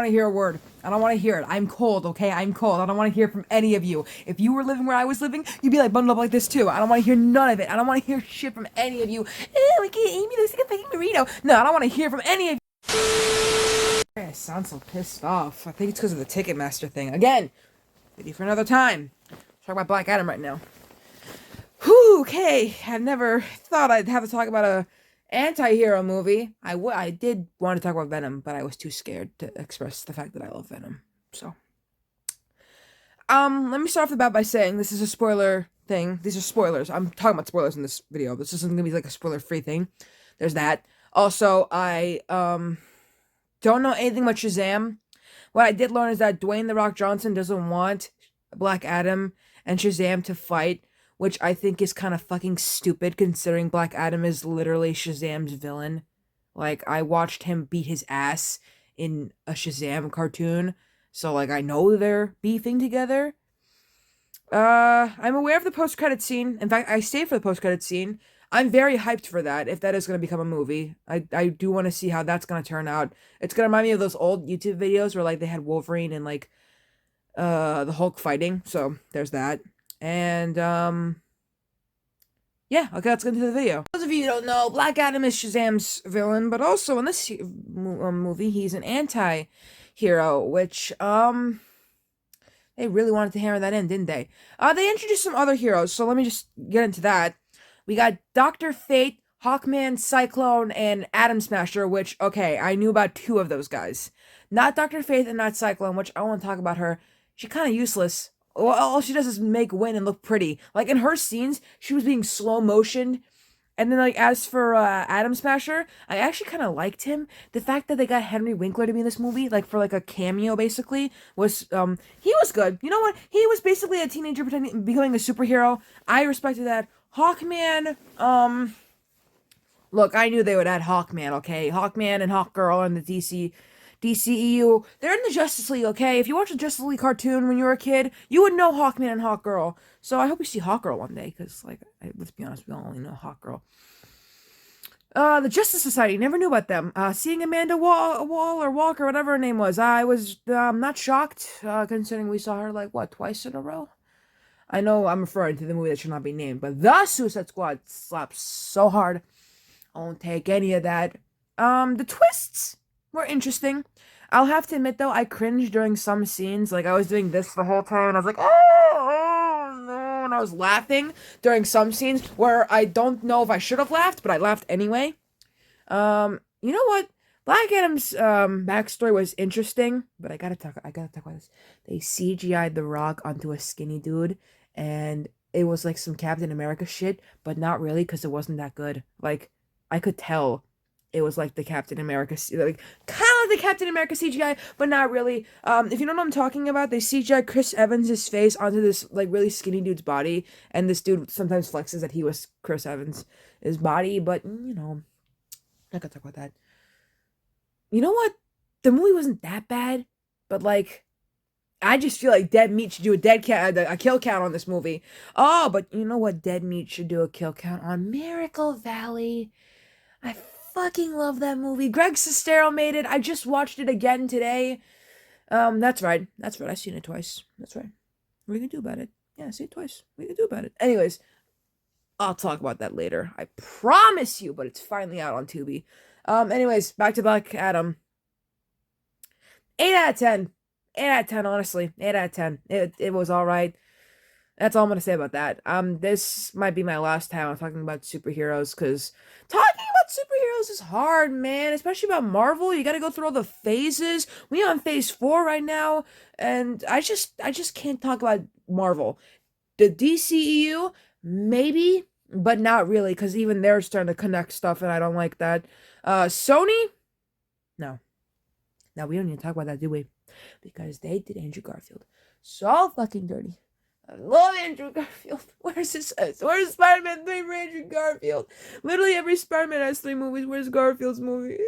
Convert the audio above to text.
want to hear a word. I don't want to hear it. I'm cold, okay? I'm cold. I don't want to hear from any of you. If you were living where I was living, you'd be like bundled up like this too. I don't want to hear none of it. I don't want to hear shit from any of you. We can't eat me. Looks like a fucking burrito. No, I don't want to hear from any of you. I sound so pissed off. I think it's because of the Ticketmaster thing. Again, video for another time. Talk about Black Adam right now. Whew, okay. I've never thought I'd have to talk about a anti-hero movie. I did want to talk about Venom, but I was too scared to express the fact that I love Venom. So, let me start off the bat by saying this is a spoiler thing. These are spoilers. I'm talking about spoilers in this video. This isn't gonna be like a spoiler-free thing. There's that. Also, I don't know anything about Shazam. What I did learn is that Dwayne The Rock Johnson doesn't want Black Adam and Shazam to fight, which I think is kind of fucking stupid considering Black Adam is literally Shazam's villain. Like, I watched him beat his ass in a Shazam cartoon, so, like, I know they're beefing together. I'm aware of the post-credit scene. In fact, I stayed for the post-credit scene. I'm very hyped for that, if that is going to become a movie. I do want to see how that's going to turn out. It's going to remind me of those old YouTube videos where, like, they had Wolverine and, like, the Hulk fighting, so there's that. And, yeah, okay, let's get into the video. For those of you who don't know, Black Adam is Shazam's villain, but also in this movie, he's an anti-hero, which, they really wanted to hammer that in, didn't they? They introduced some other heroes, so let me just get into that. We got Dr. Fate, Hawkman, Cyclone, and Atom Smasher, which, okay, I knew about 2 of those guys. Not Dr. Fate and not Cyclone, which I want to talk about her. She's kind of useless. All she does is make win and look pretty. Like, in her scenes, she was being slow motioned. And then, like, as for Atom Smasher, I actually kind of liked him. The fact that they got Henry Winkler to be in this movie, like, for, like, a cameo, basically, was, he was good. You know what? He was basically a teenager becoming a superhero. I respected that. Hawkman, look, I knew they would add Hawkman, okay? Hawkman and Hawkgirl and the DCEU, they're in the Justice League, okay? If you watched the Justice League cartoon when you were a kid, you would know Hawkman and Hawkgirl. So I hope we see Hawkgirl one day, because, like, let's be honest, we all only know Hawkgirl. The Justice Society, never knew about them. Seeing Amanda Wall or Walker, whatever her name was, I was, not shocked, considering we saw her, like, what, twice in a row? I know I'm referring to the movie that should not be named, but the Suicide Squad slaps so hard. I won't take any of that. The twists were interesting. I'll have to admit, though, I cringed during some scenes. Like, I was doing this the whole time, and I was like, oh, no, and I was laughing during some scenes where I don't know if I should have laughed, but I laughed anyway. You know what? Black Adam's, backstory was interesting, but I gotta talk about this. They CGI'd The Rock onto a skinny dude, and it was like some Captain America shit, but not really, because it wasn't that good. Like, I could tell it was like the Captain America, like, kind of like the Captain America CGI, but not really. If you don't know what I'm talking about, they CGI Chris Evans' face onto this, like, really skinny dude's body, and this dude sometimes flexes that he was Chris Evans' body, but, you know, I could talk about that. You know what? The movie wasn't that bad, but, like, I just feel like Dead Meat should do a kill count on this movie. Oh, but you know what? Dead Meat should do a kill count on Miracle Valley. I fucking love that movie. Greg Sestero made it. I just watched it again today. That's right. I've seen it twice. That's right. What are you gonna do about it? Yeah, I see it twice. What are you gonna do about it? Anyways, I'll talk about that later. I promise you, but it's finally out on Tubi. Anyways, back to Black Adam. 8 out of 10. 8 out of 10, honestly. 8 out of 10. It was alright. That's all I'm gonna say about that. This might be my last time I'm talking about superheroes, because talking about superheroes is hard, man. Especially about Marvel. You gotta go through all the phases. We on phase 4 right now, and I just can't talk about Marvel. The DCEU, maybe, but not really, because even they're starting to connect stuff, and I don't like that. Sony? No. Now, we don't need to talk about that, do we? Because they did Andrew Garfield so fucking dirty. I love Andrew Garfield. Where's Spider-Man 3 for Andrew Garfield? Literally every Spider-Man has 3 movies. Where's Garfield's movie?